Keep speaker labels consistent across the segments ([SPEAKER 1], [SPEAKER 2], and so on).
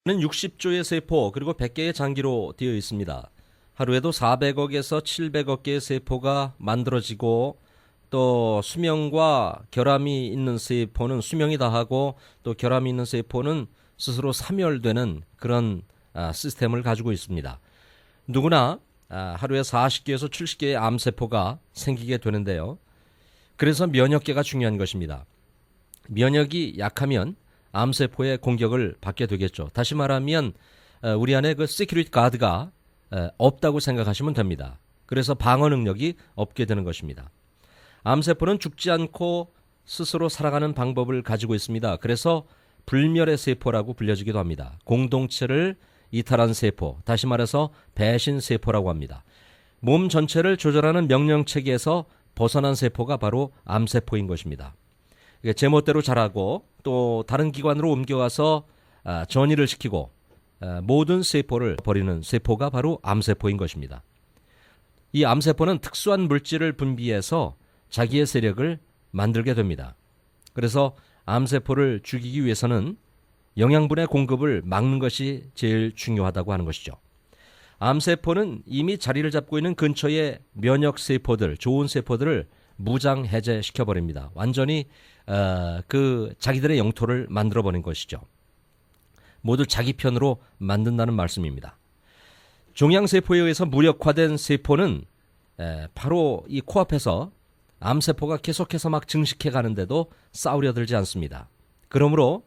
[SPEAKER 1] 는 60조의 세포 그리고 100개의 장기로 되어 있습니다. 하루에도 400억에서 700억 개의 세포가 만들어지고 또 수명과 결함이 있는 세포는 수명이 다하고 또 결함이 있는 세포는 스스로 사멸되는 그런 시스템을 가지고 있습니다. 누구나 하루에 40개에서 70개의 암세포가 생기게 되는데요. 그래서 면역계가 중요한 것입니다. 면역이 약하면 암세포의 공격을 받게 되겠죠. 다시 말하면 우리 안에 그 시큐리티 가드가 없다고 생각하시면 됩니다. 그래서 방어 능력이 없게 되는 것입니다. 암세포는 죽지 않고 스스로 살아가는 방법을 가지고 있습니다. 그래서 불멸의 세포라고 불려지기도 합니다. 공동체를 이탈한 세포, 다시 말해서 배신 세포라고 합니다. 몸 전체를 조절하는 명령체계에서 벗어난 세포가 바로 암세포인 것입니다. 제멋대로 자라고 또 다른 기관으로 옮겨가서 전이를 시키고 모든 세포를 버리는 세포가 바로 암세포인 것입니다. 이 암세포는 특수한 물질을 분비해서 자기의 세력을 만들게 됩니다. 그래서 암세포를 죽이기 위해서는 영양분의 공급을 막는 것이 제일 중요하다고 하는 것이죠. 암세포는 이미 자리를 잡고 있는 근처의 면역세포들, 좋은 세포들을 무장 해제시켜버립니다. 완전히 그 자기들의 영토를 만들어버린 것이죠. 모두 자기 편으로 만든다는 말씀입니다. 종양세포에 의해서 무력화된 세포는 바로 이 코앞에서 암세포가 계속해서 막 증식해 가는데도 싸우려 들지 않습니다. 그러므로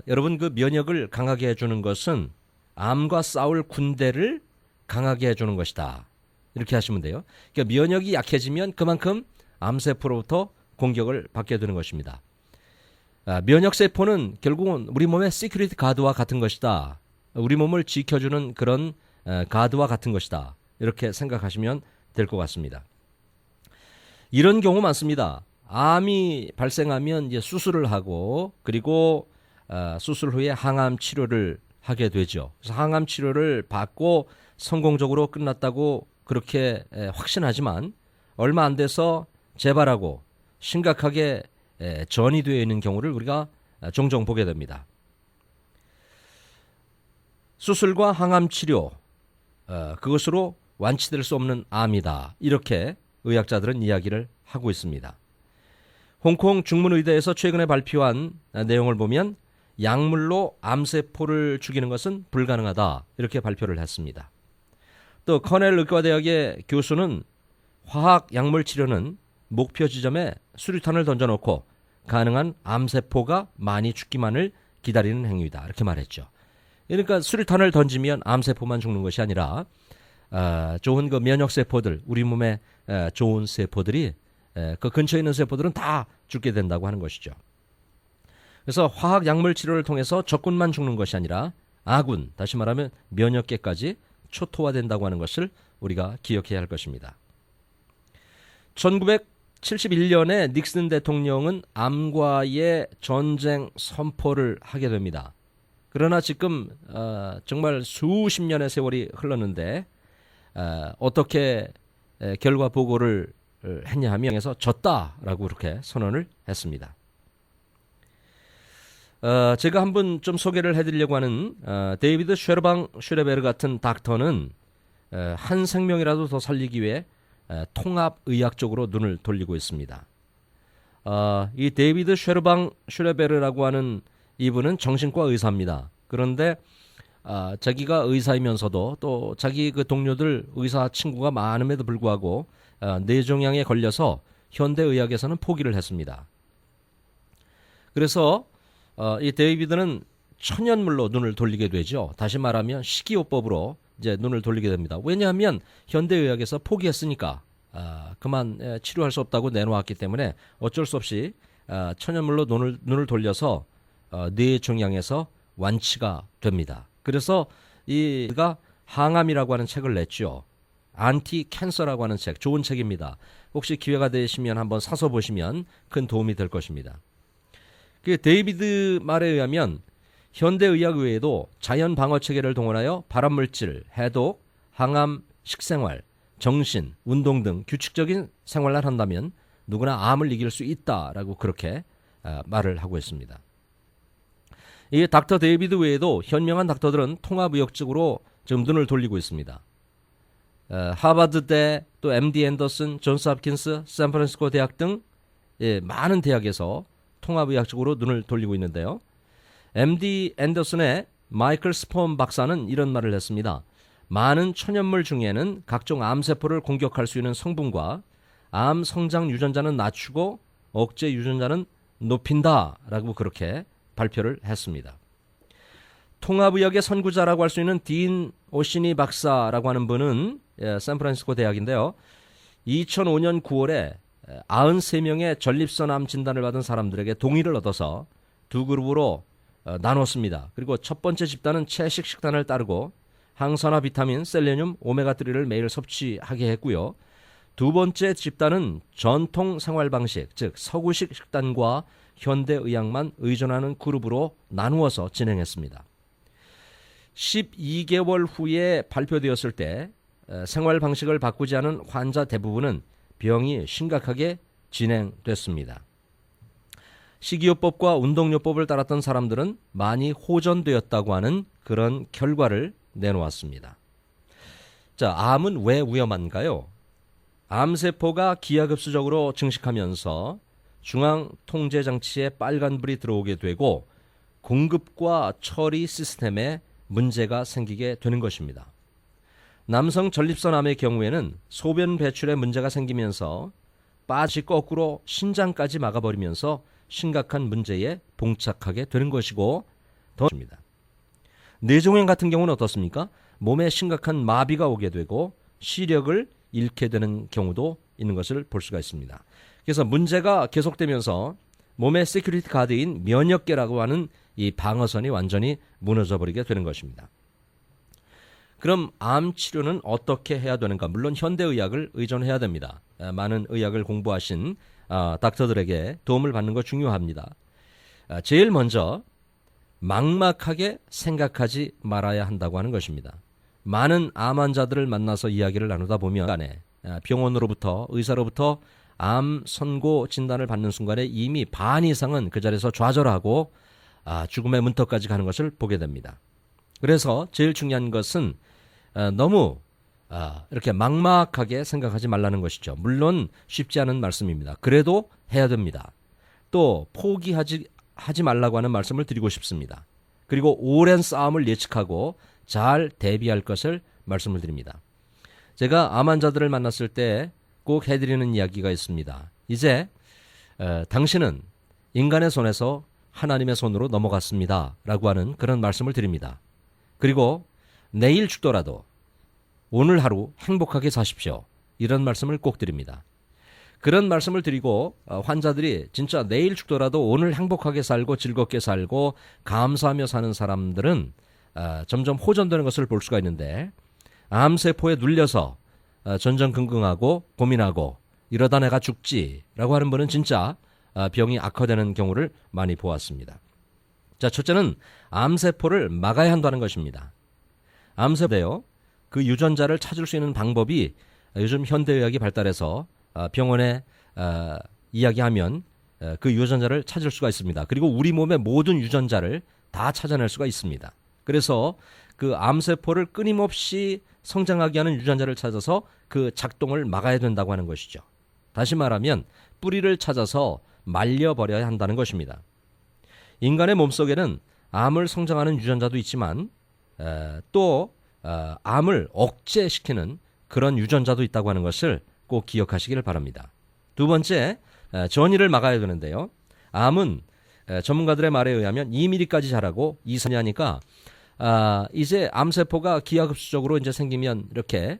[SPEAKER 1] 여러분 그 면역을 강하게 해주는 것은 암과 싸울 군대를 강하게 해주는 것이다. 이렇게 하시면 돼요. 그러니까 면역이 약해지면 그만큼 암세포로부터 공격을 받게 되는 것입니다. 면역세포는 결국은 우리 몸의 시큐리티 가드와 같은 것이다. 우리 몸을 지켜주는 그런 가드와 같은 것이다. 이렇게 생각하시면 될 것 같습니다. 이런 경우 많습니다. 암이 발생하면 이제 수술을 하고 그리고 수술 후에 항암 치료를 하게 되죠. 그래서 항암 치료를 받고 성공적으로 끝났다고 그렇게 확신하지만 얼마 안 돼서 재발하고 심각하게 전이 되어 있는 경우를 우리가 종종 보게 됩니다. 수술과 항암 치료 그것으로 완치될 수 없는 암이다. 이렇게 의학자들은 이야기를 하고 있습니다. 홍콩 중문의대에서 최근에 발표한 내용을 보면 약물로 암세포를 죽이는 것은 불가능하다. 이렇게 발표를 했습니다. 또 커넬 의과대학의 교수는 화학 약물 치료는 목표 지점에 수류탄을 던져놓고 가능한 암세포가 많이 죽기만을 기다리는 행위다. 이렇게 말했죠. 그러니까 수류탄을 던지면 암세포만 죽는 것이 아니라 좋은 그 면역세포들, 우리 몸에 좋은 세포들이 그 근처에 있는 세포들은 다 죽게 된다고 하는 것이죠. 그래서 화학 약물 치료를 통해서 적군만 죽는 것이 아니라 아군, 다시 말하면 면역계까지 초토화된다고 하는 것을 우리가 기억해야 할 것입니다. 1971년에 닉슨 대통령은 암과의 전쟁 선포를 하게 됩니다. 그러나 지금 정말 수십 년의 세월이 흘렀는데 어떻게 결과 보고를 했냐 하면 에서 졌다라고 그렇게 선언을 했습니다. 제가 한번 좀 소개를 해드리려고 하는 데이비드 쉐르베르 같은 닥터는 한 생명이라도 더 살리기 위해 통합의학적으로 눈을 돌리고 있습니다. 이 데이비드 쉐르베르라고 하는 이분은 정신과 의사입니다. 그런데 자기가 의사이면서도 또 자기 그 동료들 의사 친구가 많음에도 불구하고 뇌종양에 걸려서 현대의학에서는 포기를 했습니다. 그래서 이 데이비드는 천연물로 눈을 돌리게 되죠. 다시 말하면 식이요법으로 이제 눈을 돌리게 됩니다. 왜냐하면 현대의학에서 포기했으니까 그만 치료할 수 없다고 내놓았기 때문에 어쩔 수 없이 천연물로 눈을 돌려서 뇌종양에서 완치가 됩니다. 그래서 이가 항암이라고 하는 책을 냈죠. 안티 캔서라고 하는 책, 좋은 책입니다. 혹시 기회가 되시면 한번 사서 보시면 큰 도움이 될 것입니다. 그 데이비드 말에 의하면 현대의학 외에도 자연 방어 체계를 동원하여 발암물질, 해독, 항암, 식생활, 정신, 운동 등 규칙적인 생활을 한다면 누구나 암을 이길 수 있다라고 그렇게 말을 하고 있습니다. 이 닥터 데이비드 외에도 현명한 닥터들은 통합의학적으로 지금 눈을 돌리고 있습니다. 하버드대, 또 MD 앤더슨, 존스 홉킨스, 샌프란시스코 대학 등 많은 대학에서 통합의학적으로 눈을 돌리고 있는데요. MD 앤더슨의 마이클 스폰 박사는 이런 말을 했습니다. 많은 천연물 중에는 각종 암세포를 공격할 수 있는 성분과 암 성장 유전자는 낮추고 억제 유전자는 높인다라고 그렇게 발표를 했습니다. 통합의학의 선구자라고 할 수 있는 딘 오시니 박사라고 하는 분은 샌프란시스코 대학인데요. 2005년 9월에 93명의 전립선암 진단을 받은 사람들에게 동의를 얻어서 두 그룹으로 나눴습니다. 그리고 첫 번째 집단은 채식 식단을 따르고 항산화 비타민, 셀레늄, 오메가3를 매일 섭취하게 했고요. 두 번째 집단은 전통 생활 방식, 즉 서구식 식단과 현대의학만 의존하는 그룹으로 나누어서 진행했습니다. 12개월 후에 발표되었을 때 생활 방식을 바꾸지 않은 환자 대부분은 병이 심각하게 진행됐습니다. 식이요법과 운동요법을 따랐던 사람들은 많이 호전되었다고 하는 그런 결과를 내놓았습니다. 자, 암은 왜 위험한가요? 암세포가 기하급수적으로 증식하면서 중앙통제장치에 빨간불이 들어오게 되고 공급과 처리 시스템에 문제가 생기게 되는 것입니다. 남성 전립선암의 경우에는 소변 배출에 문제가 생기면서 빠지 거꾸로 신장까지 막아버리면서 심각한 문제에 봉착하게 되는 것이고 더입니다. 뇌종양 같은 경우는 어떻습니까? 몸에 심각한 마비가 오게 되고 시력을 잃게 되는 경우도 있는 것을 볼 수가 있습니다. 그래서 문제가 계속되면서 몸의 시큐리티 가드인 면역계라고 하는 이 방어선이 완전히 무너져 버리게 되는 것입니다. 그럼 암 치료는 어떻게 해야 되는가? 물론 현대의학을 의존해야 됩니다. 많은 의학을 공부하신 닥터들에게 도움을 받는 거 중요합니다. 제일 먼저 막막하게 생각하지 말아야 한다고 하는 것입니다. 많은 암 환자들을 만나서 이야기를 나누다 보면 병원으로부터 의사로부터 암 선고 진단을 받는 순간에 이미 반 이상은 그 자리에서 좌절하고 죽음의 문턱까지 가는 것을 보게 됩니다. 그래서 제일 중요한 것은 너무 이렇게 막막하게 생각하지 말라는 것이죠. 물론 쉽지 않은 말씀입니다. 그래도 해야 됩니다. 또 포기하지 말라고 하는 말씀을 드리고 싶습니다. 그리고 오랜 싸움을 예측하고 잘 대비할 것을 말씀을 드립니다. 제가 암 환자들을 만났을 때 꼭 해드리는 이야기가 있습니다. 이제 당신은 인간의 손에서 하나님의 손으로 넘어갔습니다 라고 하는 그런 말씀을 드립니다. 그리고 내일 죽더라도 오늘 하루 행복하게 사십시오. 이런 말씀을 꼭 드립니다. 그런 말씀을 드리고 환자들이 진짜 내일 죽더라도 오늘 행복하게 살고 즐겁게 살고 감사하며 사는 사람들은 점점 호전되는 것을 볼 수가 있는데 암세포에 눌려서 전전긍긍하고 고민하고 이러다 내가 죽지라고 하는 분은 진짜 병이 악화되는 경우를 많이 보았습니다. 자, 첫째는 암세포를 막아야 한다는 것입니다. 암세포요. 그 유전자를 찾을 수 있는 방법이 요즘 현대의학이 발달해서 병원에 이야기하면 그 유전자를 찾을 수가 있습니다. 그리고 우리 몸의 모든 유전자를 다 찾아낼 수가 있습니다. 그래서 그 암세포를 끊임없이 성장하게 하는 유전자를 찾아서 그 작동을 막아야 된다고 하는 것이죠. 다시 말하면 뿌리를 찾아서 말려버려야 한다는 것입니다. 인간의 몸속에는 암을 성장하는 유전자도 있지만 또 암을 억제시키는 그런 유전자도 있다고 하는 것을 꼭 기억하시기를 바랍니다. 두 번째, 전이를 막아야 되는데요. 암은 전문가들의 말에 의하면 2mm까지 자라고 2~3년 이제 암세포가 기하급수적으로 이제 생기면 이렇게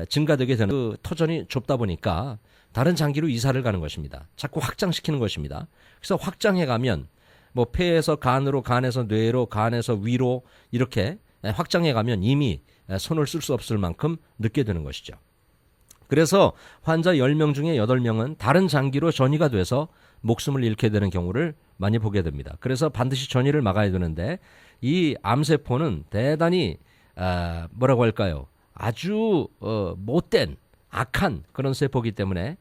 [SPEAKER 1] 증가되게 되는 그 터전이 좁다 보니까 다른 장기로 이사를 가는 것입니다. 자꾸 확장시키는 것입니다. 그래서 확장해가면 뭐 폐에서 간으로, 간에서 뇌로, 간에서 위로 이렇게 확장해가면 이미 손을 쓸 수 없을 만큼 늦게 되는 것이죠. 그래서 환자 10명 중에 8명은 다른 장기로 전이가 돼서 목숨을 잃게 되는 경우를 많이 보게 됩니다. 그래서 반드시 전이를 막아야 되는데 이 암세포는 대단히 뭐라고 할까요? 아주 못된 악한 그런 세포이기 때문에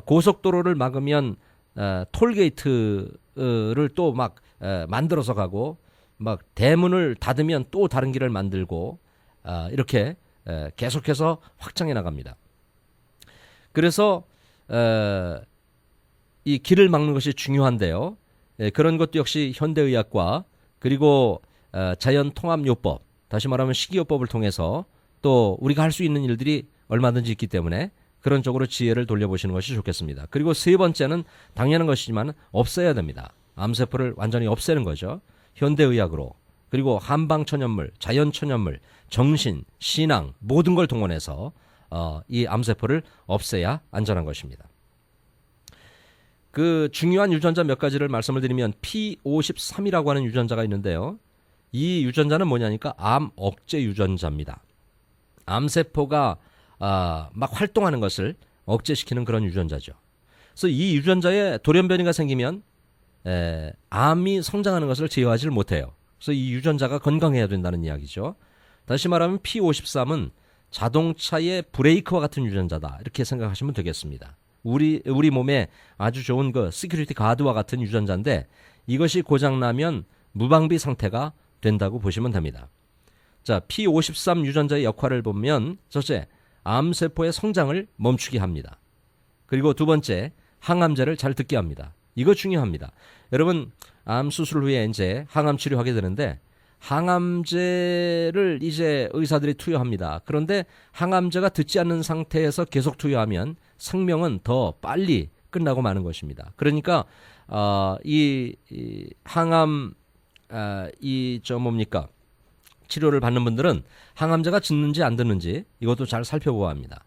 [SPEAKER 1] 고속도로를 막으면 톨게이트를 또 막 만들어서 가고 막 대문을 닫으면 또 다른 길을 만들고 이렇게 계속해서 확장해 나갑니다. 그래서 이 길을 막는 것이 중요한데요. 그런 것도 역시 현대의학과 그리고 자연통합요법, 다시 말하면 식이요법을 통해서 또 우리가 할 수 있는 일들이 얼마든지 있기 때문에 그런 쪽으로 지혜를 돌려보시는 것이 좋겠습니다. 그리고 세 번째는 당연한 것이지만 없애야 됩니다. 암세포를 완전히 없애는 거죠. 현대의학으로. 그리고 한방천연물, 자연천연물, 정신, 신앙 모든 걸 동원해서 이 암세포를 없애야 안전한 것입니다. 그 중요한 유전자 몇 가지를 말씀을 드리면 P53이라고 하는 유전자가 있는데요. 이 유전자는 뭐냐니까 암 억제 유전자입니다. 암세포가 막 활동하는 것을 억제시키는 그런 유전자죠. 그래서 이 유전자에 돌연변이가 생기면 암이 성장하는 것을 제어하지 못해요. 그래서 이 유전자가 건강해야 된다는 이야기죠. 다시 말하면 P53은 자동차의 브레이크와 같은 유전자다. 이렇게 생각하시면 되겠습니다. 우리 몸에 아주 좋은 그 시큐리티 가드와 같은 유전자인데 이것이 고장나면 무방비 상태가 된다고 보시면 됩니다. 자, P53 유전자의 역할을 보면 첫째, 암세포의 성장을 멈추게 합니다. 그리고 두 번째, 항암제를 잘 듣게 합니다. 이거 중요합니다. 여러분, 암 수술 후에 이제 항암 치료하게 되는데 항암제를 이제 의사들이 투여합니다. 그런데 항암제가 듣지 않는 상태에서 계속 투여하면 생명은 더 빨리 끝나고 마는 것입니다. 그러니까 이 항암 치료를 받는 분들은 항암제가 듣는지 안 듣는지 이것도 잘 살펴보아야 합니다.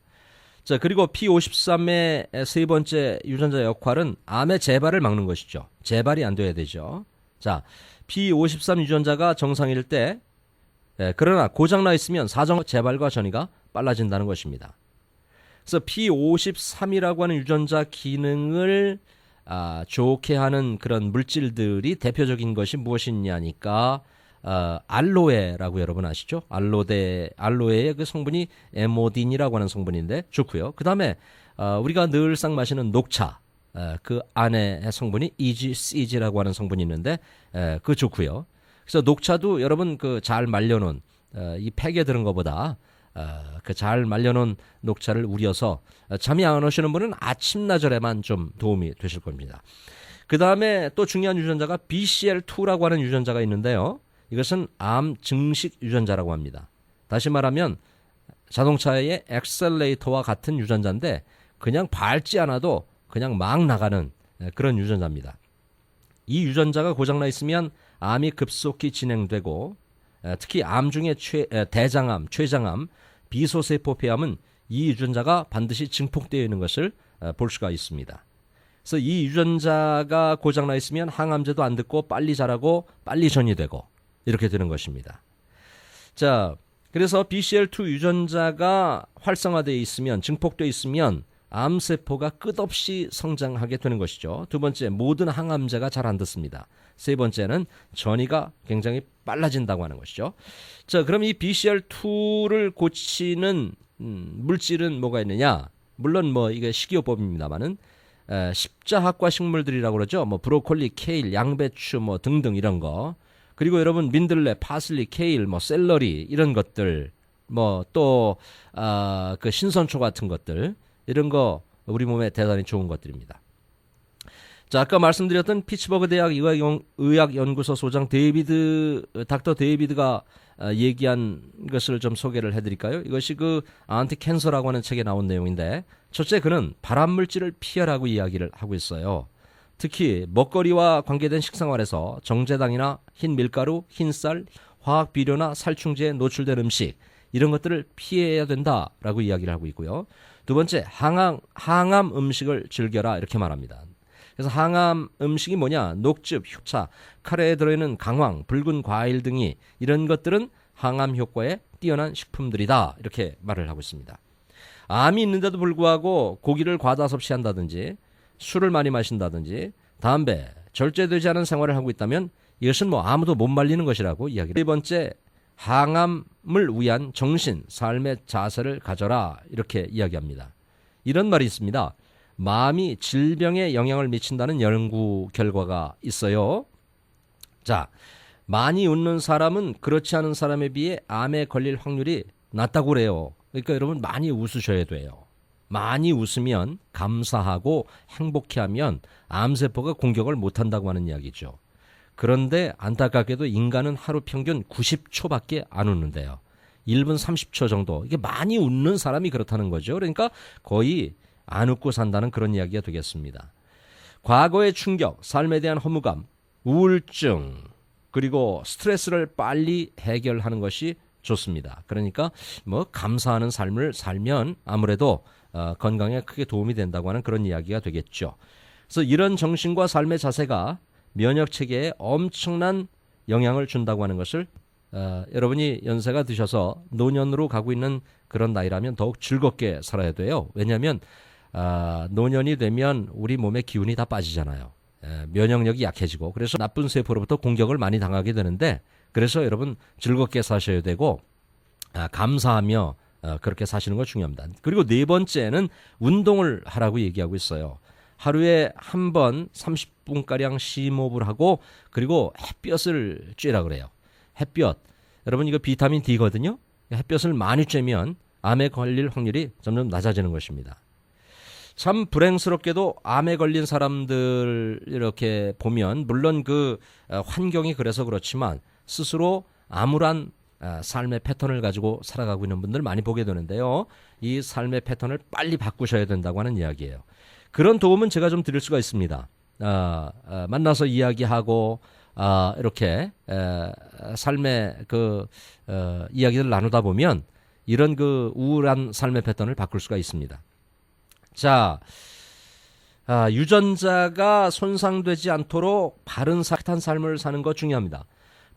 [SPEAKER 1] 자, 그리고 P53의 세 번째 유전자 역할은 암의 재발을 막는 것이죠. 재발이 안 돼야 되죠. 자, P53 유전자가 정상일 때 그러나 고장나 있으면 사정 재발과 전이가 빨라진다는 것입니다. 그래서 P53이라고 하는 유전자 기능을 좋게 하는 그런 물질들이 대표적인 것이 무엇이냐니까 알로에라고 여러분 아시죠? 알로에의 그 성분이 에모딘이라고 하는 성분인데 좋고요. 그 다음에 우리가 늘상 마시는 녹차, 그 안에 성분이 EGCG라고 하는 성분이 있는데 그 좋고요. 그래서 녹차도 여러분 그 잘 말려놓은 이 팩에 들은 것보다 그 잘 말려놓은 녹차를 우려서 잠이 안 오시는 분은 아침나절에만 좀 도움이 되실 겁니다. 그 다음에 또 중요한 유전자가 BCL2라고 하는 유전자가 있는데요. 이것은 암 증식 유전자라고 합니다. 다시 말하면 자동차의 엑셀레이터와 같은 유전자인데 그냥 밟지 않아도 그냥 막 나가는 그런 유전자입니다. 이 유전자가 고장나 있으면 암이 급속히 진행되고 특히 암 중에 대장암, 췌장암, 비소세포 폐암은 이 유전자가 반드시 증폭되어 있는 것을 볼 수가 있습니다. 그래서 이 유전자가 고장나 있으면 항암제도 안 듣고 빨리 자라고 빨리 전이 되고 이렇게 되는 것입니다. 자, 그래서 BCL2 유전자가 활성화되어 있으면 증폭되어 있으면 암세포가 끝없이 성장하게 되는 것이죠. 두 번째, 모든 항암제가 잘 안 듣습니다. 세 번째는 전이가 굉장히 빨라진다고 하는 것이죠. 자, 그럼 이 BCL2를 고치는 물질은 뭐가 있느냐? 물론 이게 식이요법입니다만은 십자합과 식물들이라고 그러죠. 브로콜리, 케일, 양배추 등등 이런 거. 그리고 여러분 민들레, 파슬리, 케일, 샐러리 이런 것들, 또 그 신선초 같은 것들 이런 거 우리 몸에 대단히 좋은 것들입니다. 자, 아까 말씀드렸던 피츠버그 대학 의학연구소 소장 닥터 데이비드가 얘기한 것을 좀 소개를 해드릴까요? 이것이 그 안티캔서라고 하는 책에 나온 내용인데 첫째, 그는 발암물질을 피하라고 이야기를 하고 있어요. 특히 먹거리와 관계된 식생활에서 정제당이나 흰 밀가루, 흰쌀, 화학 비료나 살충제에 노출된 음식 이런 것들을 피해야 된다라고 이야기를 하고 있고요. 두 번째, 항암 음식을 즐겨라 이렇게 말합니다. 그래서 항암 음식이 뭐냐? 녹즙, 효차, 카레에 들어있는 강황, 붉은 과일 등이 이런 것들은 항암 효과에 뛰어난 식품들이다 이렇게 말을 하고 있습니다. 암이 있는데도 불구하고 고기를 과다 섭취한다든지 술을 많이 마신다든지 담배, 절제되지 않은 생활을 하고 있다면 이것은 아무도 못 말리는 것이라고 이야기를. 세 번째, 항암을 위한 정신, 삶의 자세를 가져라 이렇게 이야기합니다. 이런 말이 있습니다. 마음이 질병에 영향을 미친다는 연구 결과가 있어요. 자, 많이 웃는 사람은 그렇지 않은 사람에 비해 암에 걸릴 확률이 낮다고 그래요. 그러니까 여러분 많이 웃으셔야 돼요. 많이 웃으면 감사하고 행복해하면 암세포가 공격을 못한다고 하는 이야기죠. 그런데 안타깝게도 인간은 하루 평균 90초밖에 안 웃는데요. 1분 30초 정도. 이게 많이 웃는 사람이 그렇다는 거죠. 그러니까 거의 안 웃고 산다는 그런 이야기가 되겠습니다. 과거의 충격, 삶에 대한 허무감, 우울증, 그리고 스트레스를 빨리 해결하는 것이 좋습니다. 그러니까 뭐 감사하는 삶을 살면 아무래도 건강에 크게 도움이 된다고 하는 그런 이야기가 되겠죠. 그래서 이런 정신과 삶의 자세가 면역 체계에 엄청난 영향을 준다고 하는 것을 여러분이 연세가 드셔서 노년으로 가고 있는 그런 나이라면 더욱 즐겁게 살아야 돼요. 왜냐하면 노년이 되면 우리 몸의 기운이 다 빠지잖아요. 면역력이 약해지고 그래서 나쁜 세포로부터 공격을 많이 당하게 되는데 그래서 여러분 즐겁게 사셔야 되고 감사하며 그렇게 사시는 거 중요합니다. 그리고 네 번째는 운동을 하라고 얘기하고 있어요. 하루에 한 번 30분가량 심호흡을 하고 그리고 햇볕을 쬐라 그래요. 햇볕. 여러분 이거 비타민 D거든요. 햇볕을 많이 쬐면 암에 걸릴 확률이 점점 낮아지는 것입니다. 참 불행스럽게도 암에 걸린 사람들 이렇게 보면 물론 그 환경이 그래서 그렇지만 스스로 암울한 삶의 패턴을 가지고 살아가고 있는 분들 많이 보게 되는데요. 이 삶의 패턴을 빨리 바꾸셔야 된다고 하는 이야기예요. 그런 도움은 제가 좀 드릴 수가 있습니다. 만나서 이야기하고 이렇게 삶의 그 이야기를 나누다 보면 이런 그 우울한 삶의 패턴을 바꿀 수가 있습니다. 자, 유전자가 손상되지 않도록 바른 사악한 삶을 사는 것 중요합니다.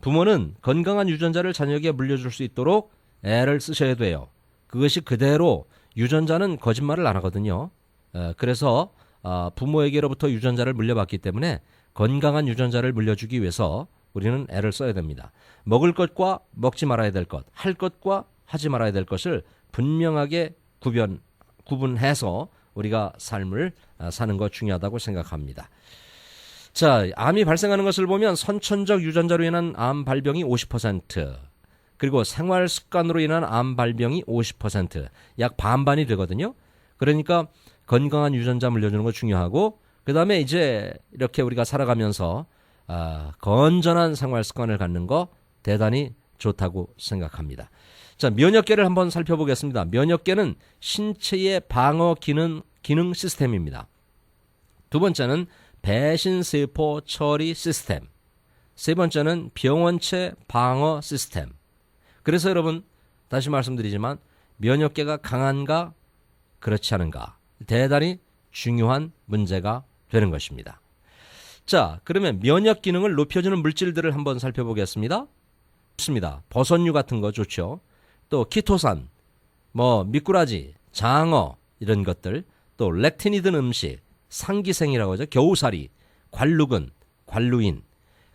[SPEAKER 1] 부모는 건강한 유전자를 자녀에게 물려줄 수 있도록 애를 쓰셔야 돼요. 그것이 그대로 유전자는 거짓말을 안 하거든요. 그래서 부모에게로부터 유전자를 물려받기 때문에 건강한 유전자를 물려주기 위해서 우리는 애를 써야 됩니다. 먹을 것과 먹지 말아야 될 것, 할 것과 하지 말아야 될 것을 분명하게 구분해서 우리가 삶을 사는 것 중요하다고 생각합니다. 자, 암이 발생하는 것을 보면 선천적 유전자로 인한 암 발병이 50%, 그리고 생활 습관으로 인한 암 발병이 50%, 약 반반이 되거든요. 그러니까 건강한 유전자 물려주는 거 중요하고, 그 다음에 이제 이렇게 우리가 살아가면서 건전한 생활 습관을 갖는 거 대단히 좋다고 생각합니다. 자, 면역계를 한번 살펴보겠습니다. 면역계는 신체의 방어 기능 시스템입니다. 두 번째는 배신세포 처리 시스템. 세 번째는 병원체 방어 시스템. 그래서 여러분 다시 말씀드리지만 면역계가 강한가 그렇지 않은가 대단히 중요한 문제가 되는 것입니다. 자, 그러면 면역 기능을 높여주는 물질들을 한번 살펴보겠습니다. 좋습니다. 버섯류 같은 거 좋죠. 또 키토산, 미꾸라지, 장어 이런 것들, 또 렉틴이 든 음식, 상기생이라고 하죠. 겨우살이, 관루근, 관루인,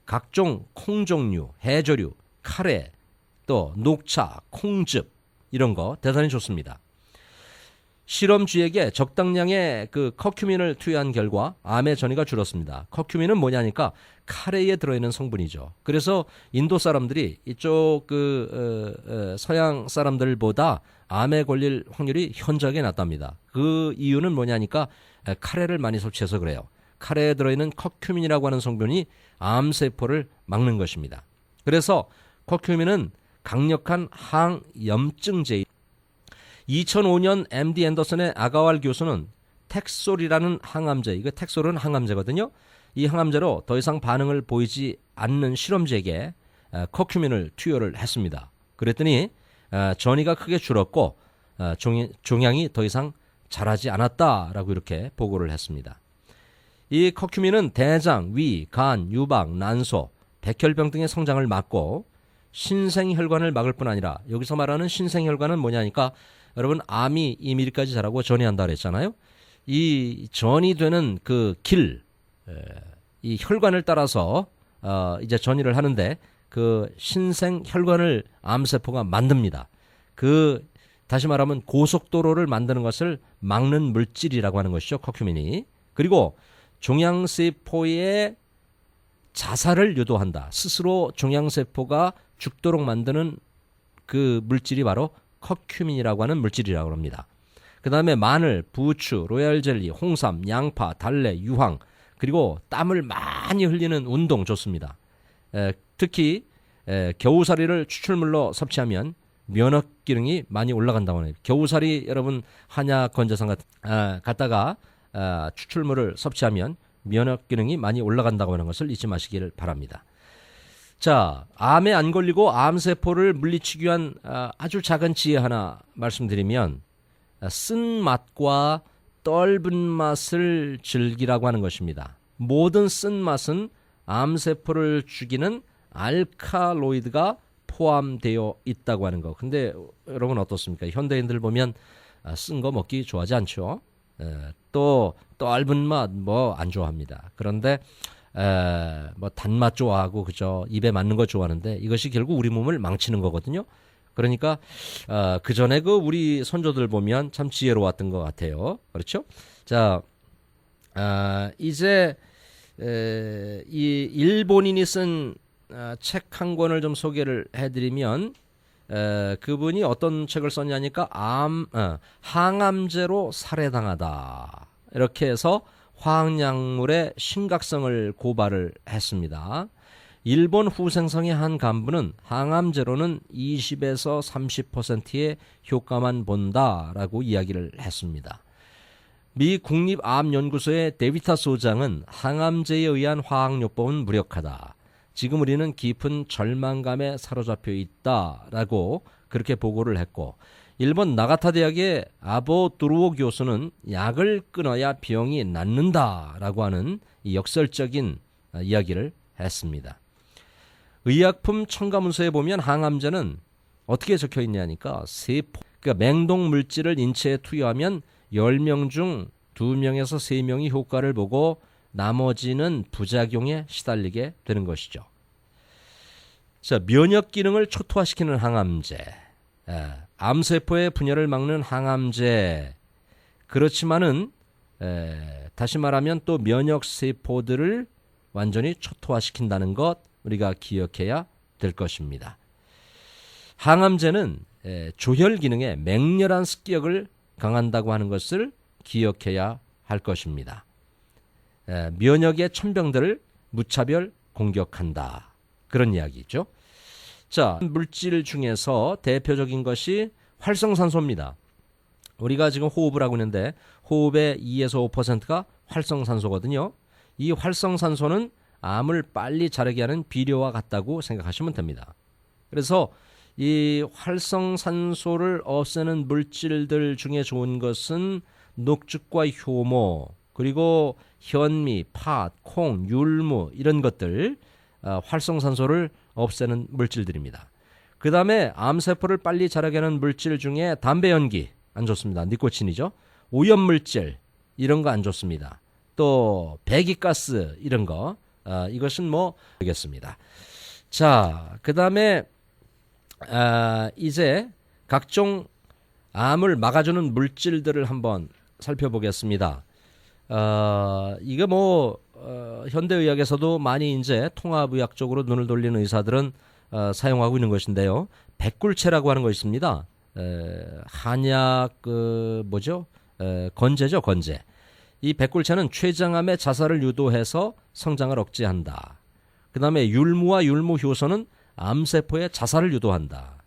[SPEAKER 1] 각종 콩종류, 해조류, 카레, 또 녹차, 콩즙 이런 거 대단히 좋습니다. 실험주에게 적당량의 그 커큐민을 투여한 결과 암의 전이가 줄었습니다. 커큐민은 뭐냐니까 카레에 들어있는 성분이죠. 그래서 인도 사람들이 이쪽 서양 사람들보다 암에 걸릴 확률이 현저하게 낮답니다. 그 이유는 뭐냐니까 카레를 많이 섭취해서 그래요. 카레에 들어있는 커큐민이라고 하는 성분이 암세포를 막는 것입니다. 그래서 커큐민은 강력한 항염증제. 2005년 MD 앤더슨의 아가왈 교수는 텍솔이라는 항암제, 이거 텍솔은 항암제거든요. 이 항암제로 더 이상 반응을 보이지 않는 실험제에게 커큐민을 투여를 했습니다. 그랬더니 전이가 크게 줄었고 종양이 더 이상 자라지 않았다라고 이렇게 보고를 했습니다. 이 커큐민은 대장, 위, 간, 유방, 난소, 백혈병 등의 성장을 막고 신생혈관을 막을 뿐 아니라 여기서 말하는 신생혈관은 뭐냐니까 여러분 암이 2mm까지 자라고 전이한다 그랬잖아요. 이 전이 되는 그 길, 이 혈관을 따라서 이제 전이를 하는데 그 신생혈관을 암세포가 만듭니다. 다시 말하면 고속도로를 만드는 것을 막는 물질이라고 하는 것이죠. 커큐민이. 그리고 종양세포의 자살을 유도한다. 스스로 종양세포가 죽도록 만드는 그 물질이 바로 커큐민이라고 하는 물질이라고 합니다. 그 다음에 마늘, 부추, 로얄젤리, 홍삼, 양파, 달래, 유황, 그리고 땀을 많이 흘리는 운동 좋습니다. 특히 겨우살이를 추출물로 섭취하면 면역 기능이 많이 올라간다고 합니다. 겨우살이 여러분 한약 건조상 갖다가 추출물을 섭취하면 면역 기능이 많이 올라간다고 하는 것을 잊지 마시길 바랍니다. 자, 암에 안 걸리고 암세포를 물리치기 위한 아주 작은 지혜 하나 말씀드리면 쓴맛과 떫은 맛을 즐기라고 하는 것입니다. 모든 쓴맛은 암세포를 죽이는 알칼로이드가 포함되어 있다고 하는 거. 근데 여러분 어떻습니까? 현대인들 보면 쓴 거 먹기 좋아하지 않죠? 또 떫은 맛 뭐 안 좋아합니다. 그런데 뭐 단맛 좋아하고 그죠? 입에 맞는 거 좋아하는데 이것이 결국 우리 몸을 망치는 거거든요. 그러니까 그 전에 그 우리 선조들 보면 참 지혜로웠던 것 같아요. 그렇죠? 자, 이제 이 일본인이 쓴 책 한 권을 좀 소개를 해드리면 그분이 어떤 책을 썼냐니까 항암제로 살해당하다 이렇게 해서 화학약물의 심각성을 고발을 했습니다. 일본 후생성의 한 간부는 항암제로는 20에서 30%의 효과만 본다라고 이야기를 했습니다. 미 국립암연구소의 데비타 소장은 항암제에 의한 화학요법은 무력하다. 지금 우리는 깊은 절망감에 사로잡혀 있다라고 그렇게 보고를 했고, 일본 나가타 대학의 아보 드루오 교수는 약을 끊어야 병이 낫는다라고 하는 이 역설적인 이야기를 했습니다. 의약품 첨가문서에 보면 항암제는 어떻게 적혀 있냐니까 그러니까 맹독 물질을 인체에 투여하면 10명 중 2명에서 3명이 효과를 보고 나머지는 부작용에 시달리게 되는 것이죠. 자, 면역 기능을 초토화시키는 항암제, 암세포의 분열을 막는 항암제. 그렇지만은 다시 말하면 또 면역 세포들을 완전히 초토화시킨다는 것 우리가 기억해야 될 것입니다. 항암제는 조혈 기능에 맹렬한 습격을 강한다고 하는 것을 기억해야 할 것입니다. 면역의 천병들을 무차별 공격한다. 그런 이야기죠. 자, 물질 중에서 대표적인 것이 활성산소입니다. 우리가 지금 호흡을 하고 있는데 호흡의 2에서 5%가 활성산소거든요. 이 활성산소는 암을 빨리 자라게 하는 비료와 같다고 생각하시면 됩니다. 그래서 이 활성산소를 없애는 물질들 중에 좋은 것은 녹즙과 효모, 그리고 현미, 팥, 콩, 율무 이런 것들 활성산소를 없애는 물질들입니다. 그 다음에 암세포를 빨리 자라게 하는 물질 중에 담배 연기 안 좋습니다. 니코틴이죠. 오염물질 이런 거 안 좋습니다. 또 배기가스 이런 거 이것은 뭐 되겠습니다. 자, 그 다음에 이제 각종 암을 막아주는 물질들을 한번 살펴보겠습니다. 이거 뭐 현대의학에서도 많이 이제 통합의학 쪽으로 눈을 돌리는 의사들은 사용하고 있는 것인데요. 백굴체라고 하는 것이 있습니다. 한약 건제죠, 건제. 이 백굴체는 췌장암의 자살을 유도해서 성장을 억제한다. 그 다음에 율무와 율무 효소는 암세포의 자살을 유도한다.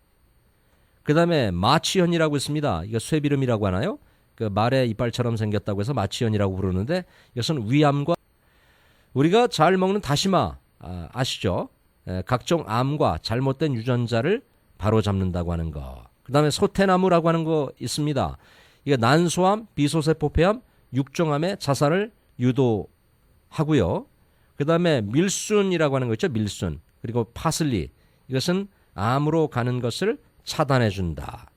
[SPEAKER 1] 그 다음에 마취현이라고 있습니다. 이거 쇠비름이라고 하나요? 그 말의 이빨처럼 생겼다고 해서 마취현이라고 부르는데 이것은 위암과 우리가 잘 먹는 다시마 아시죠? 각종 암과 잘못된 유전자를 바로잡는다고 하는 거. 그 다음에 소태나무라고 하는 거 있습니다. 이거 난소암, 비소세포 폐암, 육종암의 자살을 유도하고요. 그 다음에 밀순이라고 하는 거 있죠. 밀순. 그리고 파슬리. 이것은 암으로 가는 것을 차단해 준다.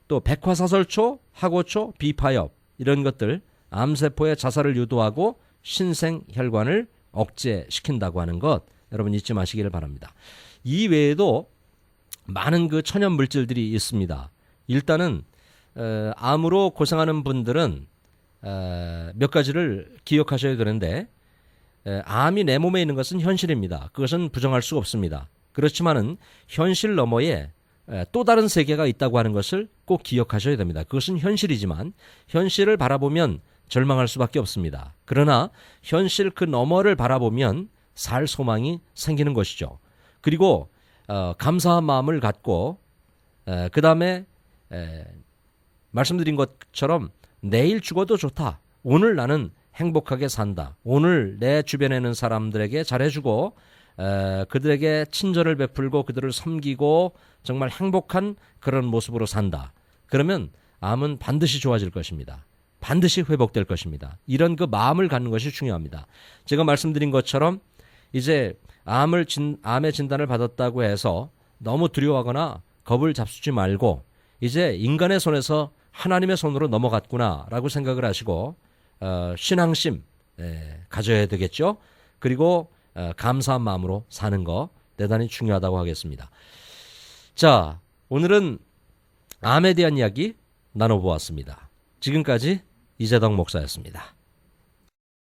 [SPEAKER 1] 또 백화사설초, 하고초, 비파엽 이런 것들 암세포의 자살을 유도하고 신생혈관을 억제시킨다고 하는 것 여러분 잊지 마시기를 바랍니다. 이 외에도 많은 그 천연 물질들이 있습니다. 일단은 암으로 고생하는 분들은 몇 가지를 기억하셔야 되는데 암이 내 몸에 있는 것은 현실입니다. 그것은 부정할 수가 없습니다. 그렇지만은 현실 너머에 또 다른 세계가 있다고 하는 것을 꼭 기억하셔야 됩니다. 그것은 현실이지만 현실을 바라보면 절망할 수밖에 없습니다. 그러나 현실 그 너머를 바라보면 살 소망이 생기는 것이죠. 그리고 감사한 마음을 갖고 그 다음에 말씀드린 것처럼 내일 죽어도 좋다. 오늘 나는 행복하게 산다. 오늘 내 주변에 있는 사람들에게 잘해주고 그들에게 친절을 베풀고 그들을 섬기고 정말 행복한 그런 모습으로 산다. 그러면 암은 반드시 좋아질 것입니다. 반드시 회복될 것입니다. 이런 그 마음을 갖는 것이 중요합니다. 제가 말씀드린 것처럼 이제 암의 진단을 받았다고 해서 너무 두려워하거나 겁을 잡수지 말고 이제 인간의 손에서 하나님의 손으로 넘어갔구나라고 생각을 하시고 신앙심 가져야 되겠죠. 그리고 감사한 마음으로 사는 거 대단히 중요하다고 하겠습니다. 자, 오늘은 암에 대한 이야기 나눠보았습니다. 지금까지 이재덕 목사였습니다.